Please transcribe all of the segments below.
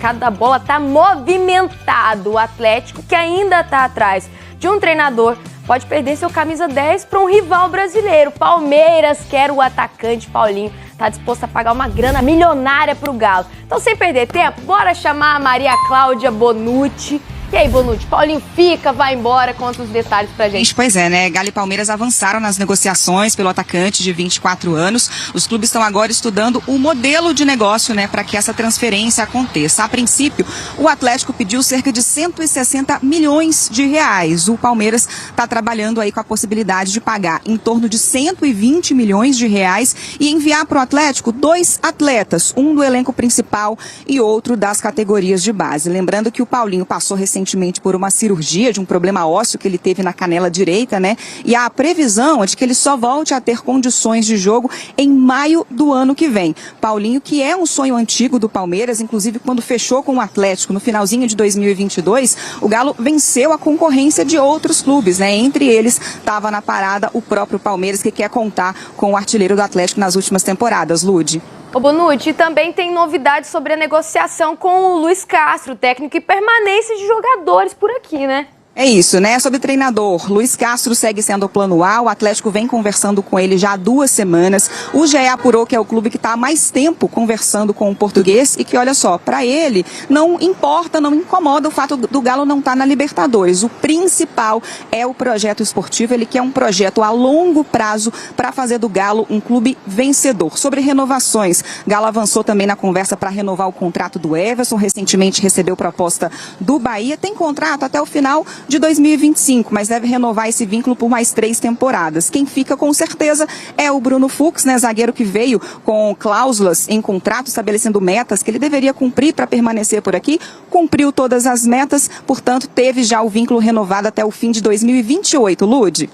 mercado da bola tá movimentado. O Atlético, que ainda tá atrás de um treinador, pode perder seu camisa 10 para um rival brasileiro. Palmeiras quer o atacante Paulinho. Tá disposto a pagar uma grana milionária pro Galo. Então, sem perder tempo, bora chamar a Maria Cláudia Bonucci. E aí, Bonucci, Paulinho fica, vai embora, conta os detalhes pra gente. Pois é, né? Galo e Palmeiras avançaram nas negociações pelo atacante de 24 anos. Os clubes estão agora estudando o modelo de negócio, né, para que essa transferência aconteça. A princípio, o Atlético pediu cerca de 160 milhões de reais. O Palmeiras está trabalhando aí com a possibilidade de pagar em torno de 120 milhões de reais e enviar para o Atlético 2 atletas, um do elenco principal e outro das categorias de base. Lembrando que o Paulinho passou recentemente por uma cirurgia de um problema ósseo que ele teve na canela direita, né? E a previsão é de que ele só volte a ter condições de jogo em maio do ano que vem. Paulinho, que é um sonho antigo do Palmeiras, inclusive quando fechou com o Atlético no finalzinho de 2022, o Galo venceu a concorrência de outros clubes, né? Entre eles estava na parada o próprio Palmeiras, que quer contar com o artilheiro do Atlético nas últimas temporadas, Lude. Ô Bonucci, também tem novidades sobre a negociação com o Luiz Castro, técnico e permanência de jogadores por aqui, né? É isso, né? Sobre treinador, Luiz Castro segue sendo o plano A, o Atlético vem conversando com ele já há 2 semanas. O GE apurou que é o clube que está há mais tempo conversando com o português e que, olha só, para ele não importa, não incomoda o fato do Galo não estar na Libertadores. O principal é o projeto esportivo, ele quer um projeto a longo prazo para fazer do Galo um clube vencedor. Sobre renovações, Galo avançou também na conversa para renovar o contrato do Everson, recentemente recebeu proposta do Bahia, tem contrato até o final de 2025, mas deve renovar esse vínculo por mais 3 temporadas. Quem fica com certeza é o Bruno Fux, né, zagueiro que veio com cláusulas em contrato, estabelecendo metas que ele deveria cumprir para permanecer por aqui, cumpriu todas as metas, portanto teve já o vínculo renovado até o fim de 2028, Lude.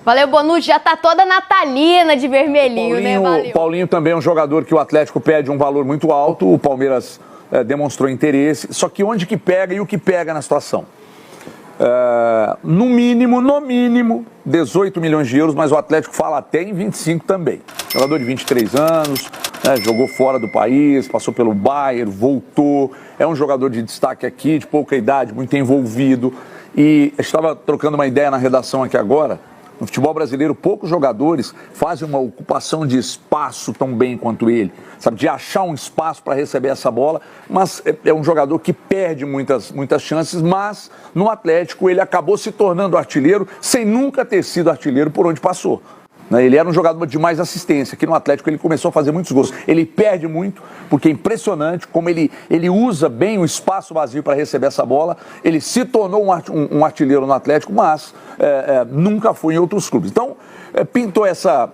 Valeu, Bonucci, já tá toda natalina de vermelhinho, né? Valeu. Paulinho também é um jogador que o Atlético pede um valor muito alto, o Palmeiras demonstrou interesse, só que onde que pega e o que pega na situação? No mínimo, 18 milhões de euros, mas o Atlético fala até em 25 também. Jogador de 23 anos, né, jogou fora do país, passou pelo Bayern, voltou, é um jogador de destaque aqui, de pouca idade, muito envolvido. E eu estava trocando uma ideia na redação aqui agora. No futebol brasileiro, poucos jogadores fazem uma ocupação de espaço tão bem quanto ele, sabe, de achar um espaço para receber essa bola, mas é um jogador que perde muitas chances, mas no Atlético ele acabou se tornando artilheiro sem nunca ter sido artilheiro por onde passou. Ele era um jogador de mais assistência. Aqui no Atlético ele começou a fazer muitos gols. Ele perde muito, porque é impressionante como ele usa bem o espaço vazio para receber essa bola. Ele se tornou um artilheiro no Atlético, mas nunca foi em outros clubes. Então, pintou essa...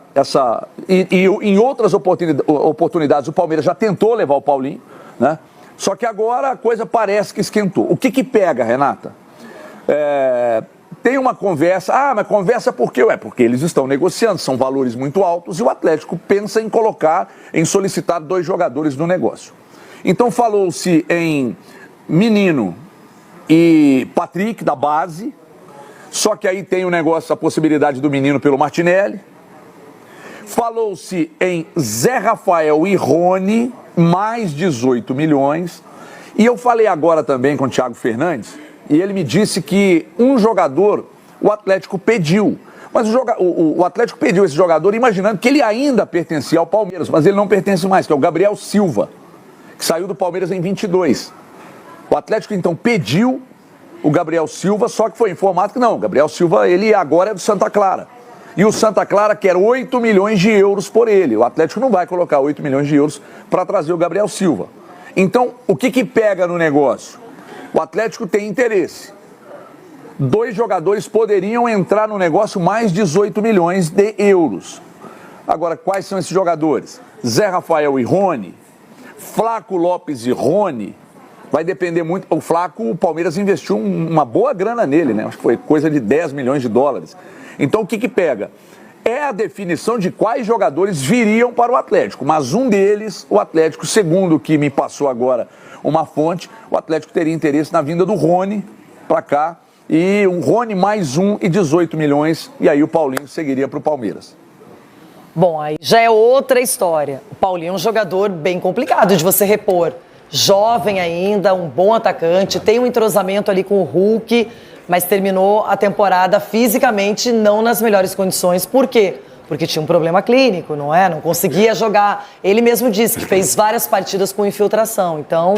E em outras oportunidades o Palmeiras já tentou levar o Paulinho, né? Só que agora a coisa parece que esquentou. O que pega, Renata? Tem uma conversa, mas conversa por quê? Porque eles estão negociando, são valores muito altos e o Atlético pensa em solicitar 2 jogadores do negócio. Então falou-se em Menino e Patrick, da base, só que aí tem o negócio, a possibilidade do Menino pelo Martinelli. Falou-se em Zé Rafael e Rony, mais 18 milhões. E eu falei agora também com o Thiago Fernandes, e ele me disse que um jogador o Atlético pediu. Mas o Atlético pediu esse jogador imaginando que ele ainda pertencia ao Palmeiras, mas ele não pertence mais, que é o Gabriel Silva, que saiu do Palmeiras em 22. O Atlético então pediu o Gabriel Silva, só que foi informado que não, o Gabriel Silva ele agora é do Santa Clara. E o Santa Clara quer 8 milhões de euros por ele. O Atlético não vai colocar 8 milhões de euros para trazer o Gabriel Silva. Então, o que pega no negócio? O Atlético tem interesse. 2 jogadores poderiam entrar no negócio mais 18 milhões de euros. Agora, quais são esses jogadores? Zé Rafael e Rony, Flaco Lopes e Rony. Vai depender muito. O Flaco, o Palmeiras investiu uma boa grana nele, né? Acho que foi coisa de 10 milhões de dólares. Então, o que pega? É a definição de quais jogadores viriam para o Atlético. Mas um deles, o Atlético, segundo o que me passou agora uma fonte, o Atlético teria interesse na vinda do Rony para cá, e um Rony mais 1 e 18 milhões, e aí o Paulinho seguiria para o Palmeiras. Bom, aí já é outra história. O Paulinho é um jogador bem complicado de você repor. jovem ainda, um bom atacante, tem um entrosamento ali com o Hulk, mas terminou a temporada fisicamente não nas melhores condições. Por quê? Porque tinha um problema clínico, não é? Não conseguia jogar. Ele mesmo disse que fez várias partidas com infiltração. Então,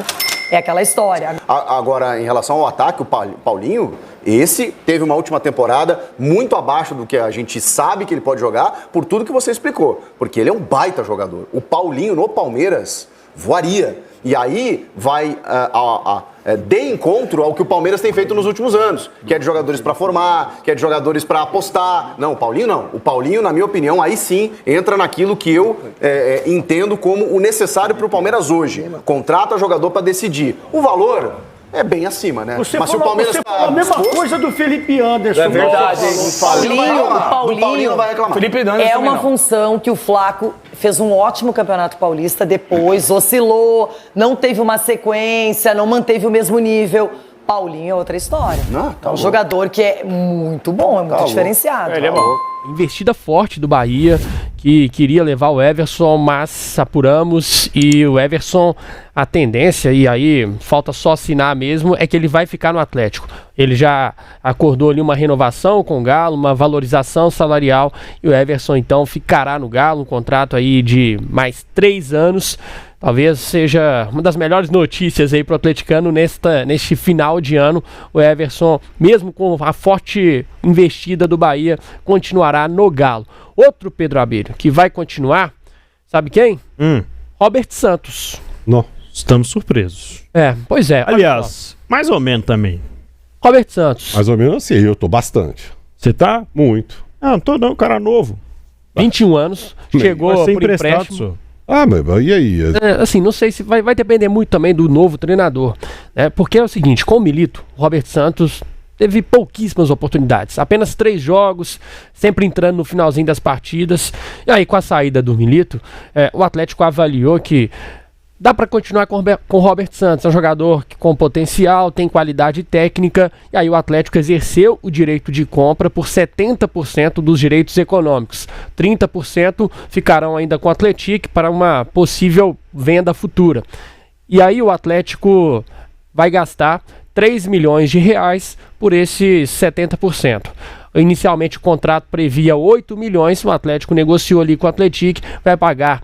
é aquela história. Agora, em relação ao ataque, o Paulinho, esse teve uma última temporada muito abaixo do que a gente sabe que ele pode jogar, por tudo que você explicou. Porque ele é um baita jogador. O Paulinho, no Palmeiras, voaria. E aí vai de encontro ao que o Palmeiras tem feito nos últimos anos, que é de jogadores para formar, que é de jogadores para apostar. Não, o Paulinho não. O Paulinho, na minha opinião, aí sim entra naquilo que eu entendo como o necessário para o Palmeiras hoje. Contrata jogador para decidir. O valor é bem acima, né? Você Mas falou, se o Palmeiras você falou a mesma coisa do Felipe Anderson. É verdade. O Paulinho não vai reclamar. Felipe Anderson é uma não. função que o Flaco fez um ótimo Campeonato Paulista, depois oscilou, não teve uma sequência, não manteve o mesmo nível. Paulinho é outra história. É um jogador que é muito bom, é muito diferenciado. Ele é bom. Investida forte do Bahia, que queria levar o Everson, mas apuramos e o Everson, a tendência, e aí falta só assinar mesmo, é que ele vai ficar no Atlético. Ele já acordou ali uma renovação com o Galo, uma valorização salarial, e o Everson então ficará no Galo, um contrato aí de mais 3 anos. Talvez seja uma das melhores notícias aí pro atleticano neste final de ano. O Everson, mesmo com a forte investida do Bahia, continuará no Galo. Outro Pedro Abelho que vai continuar, sabe quem? Robert Santos. Não, estamos surpresos. Pois é. Aliás, mais ou menos também. Robert Santos. Mais ou menos assim, eu tô bastante. Você tá? Muito. Não tô não, cara novo. 21 anos, chegou Vai ser por emprestado, empréstimo. senhor. Mas e aí? Assim, não sei se vai depender muito também do novo treinador, né? Porque é o seguinte, com o Milito, o Robert Santos teve pouquíssimas oportunidades, apenas 3 jogos, sempre entrando no finalzinho das partidas. E aí, com a saída do Milito, o Atlético avaliou que dá para continuar com o Robert Santos, é um jogador com potencial, tem qualidade técnica, e aí o Atlético exerceu o direito de compra por 70% dos direitos econômicos. 30% ficarão ainda com o Atlético para uma possível venda futura. E aí o Atlético vai gastar 3 milhões de reais por esses 70%. Inicialmente o contrato previa 8 milhões, o Atlético negociou ali com o Atlético, vai pagar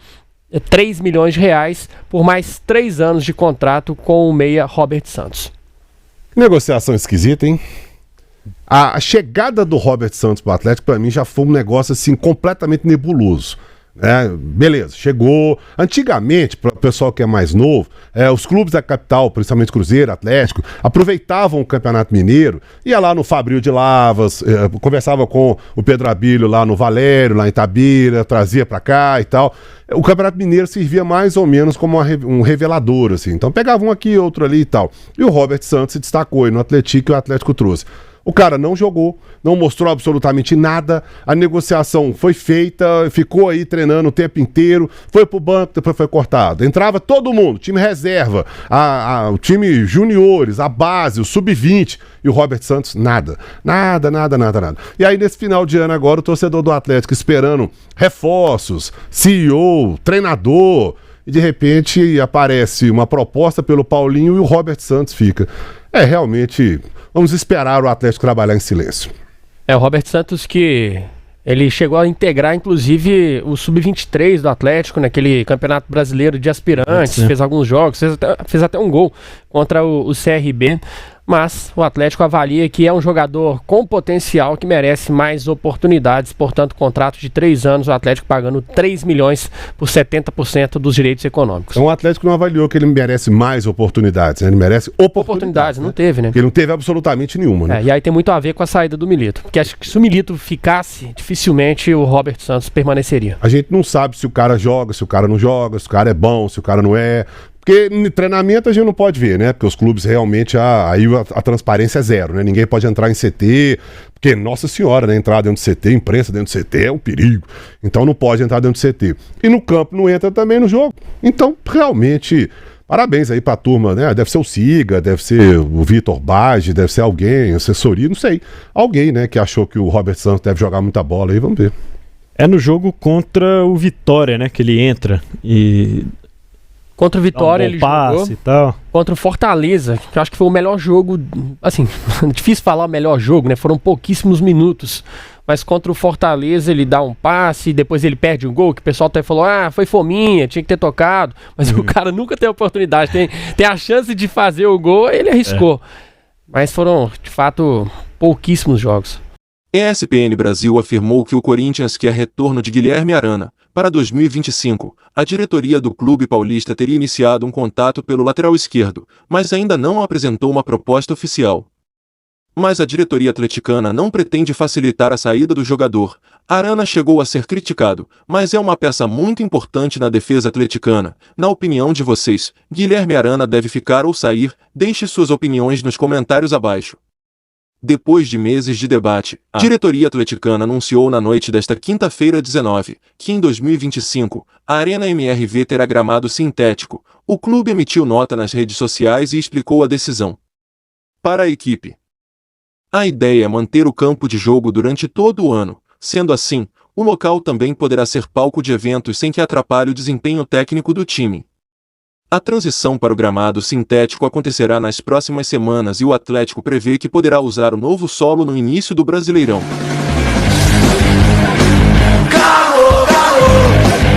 3 milhões de reais por mais 3 anos de contrato com o meia Robert Santos. Negociação esquisita, hein? A chegada do Robert Santos para o Atlético, para mim, já foi um negócio assim completamente nebuloso. Beleza, chegou. Antigamente, para o pessoal que é mais novo, os clubes da capital, principalmente Cruzeiro, Atlético, aproveitavam o Campeonato Mineiro, ia lá no Fabril de Lavas, conversava com o Pedro Abílio lá no Valério, lá em Itabira, trazia para cá e tal. O Campeonato Mineiro servia mais ou menos como um revelador, assim. Então pegava um aqui, outro ali e tal. E o Robert Santos se destacou aí no Atlético, e o Atlético trouxe. O cara não jogou, não mostrou absolutamente nada, a negociação foi feita, ficou aí treinando o tempo inteiro, foi pro banco, depois foi cortado. Entrava todo mundo, time reserva, o time juniores, a base, o sub-20, e o Robert Santos, nada. Nada. E aí nesse final de ano agora, o torcedor do Atlético esperando reforços, CEO, treinador, e de repente aparece uma proposta pelo Paulinho e o Robert Santos fica. Realmente... Vamos esperar o Atlético trabalhar em silêncio. O Robert Santos que ele chegou a integrar, inclusive, o Sub-23 do Atlético naquele Campeonato Brasileiro de Aspirantes, fez alguns jogos, fez até um gol contra o CRB, mas o Atlético avalia que é um jogador com potencial que merece mais oportunidades, portanto, contrato de 3 anos, o Atlético pagando 3 milhões por 70% dos direitos econômicos. Então o Atlético não avaliou que ele merece mais oportunidades, né? Ele merece oportunidades, não teve, né? Porque ele não teve absolutamente nenhuma, né? E aí tem muito a ver com a saída do Milito, porque acho que se o Milito ficasse, dificilmente o Robert Santos permaneceria. A gente não sabe se o cara joga, se o cara não joga, se o cara é bom, se o cara não é... Porque no treinamento a gente não pode ver, né? Porque os clubes realmente, aí a transparência é zero, né? Ninguém pode entrar em CT, porque, nossa senhora, né? Entrar dentro do CT, imprensa dentro do CT é um perigo. Então não pode entrar dentro do CT. E no campo não entra também no jogo. Então, realmente, parabéns aí pra turma, né? Deve ser o Siga, deve ser o Vitor Bage, deve ser alguém, assessoria, não sei. Alguém, né, que achou que o Robert Santos deve jogar muita bola aí, vamos ver. É no jogo contra o Vitória, né, que ele entra e... Contra o Vitória ele jogou. E tal. Contra o Fortaleza, que eu acho que foi o melhor jogo, assim, difícil falar o melhor jogo, né? Foram pouquíssimos minutos. Mas contra o Fortaleza ele dá um passe, depois ele perde um gol, que o pessoal até falou, foi fominha, tinha que ter tocado. Mas o cara nunca tem a oportunidade, tem a chance de fazer o gol, ele arriscou. Mas foram, de fato, pouquíssimos jogos. ESPN Brasil afirmou que o Corinthians quer retorno de Guilherme Arana. Para 2025, a diretoria do clube paulista teria iniciado um contato pelo lateral esquerdo, mas ainda não apresentou uma proposta oficial. Mas a diretoria atleticana não pretende facilitar a saída do jogador. Arana chegou a ser criticado, mas é uma peça muito importante na defesa atleticana. Na opinião de vocês, Guilherme Arana deve ficar ou sair? Deixe suas opiniões nos comentários abaixo. Depois de meses de debate, a diretoria atleticana anunciou na noite desta quinta-feira 19, que em 2025, a Arena MRV terá gramado sintético. O clube emitiu nota nas redes sociais e explicou a decisão. Para a equipe, a ideia é manter o campo de jogo durante todo o ano. Sendo assim, o local também poderá ser palco de eventos sem que atrapalhe o desempenho técnico do time. A transição para o gramado sintético acontecerá nas próximas semanas e o Atlético prevê que poderá usar o novo solo no início do Brasileirão.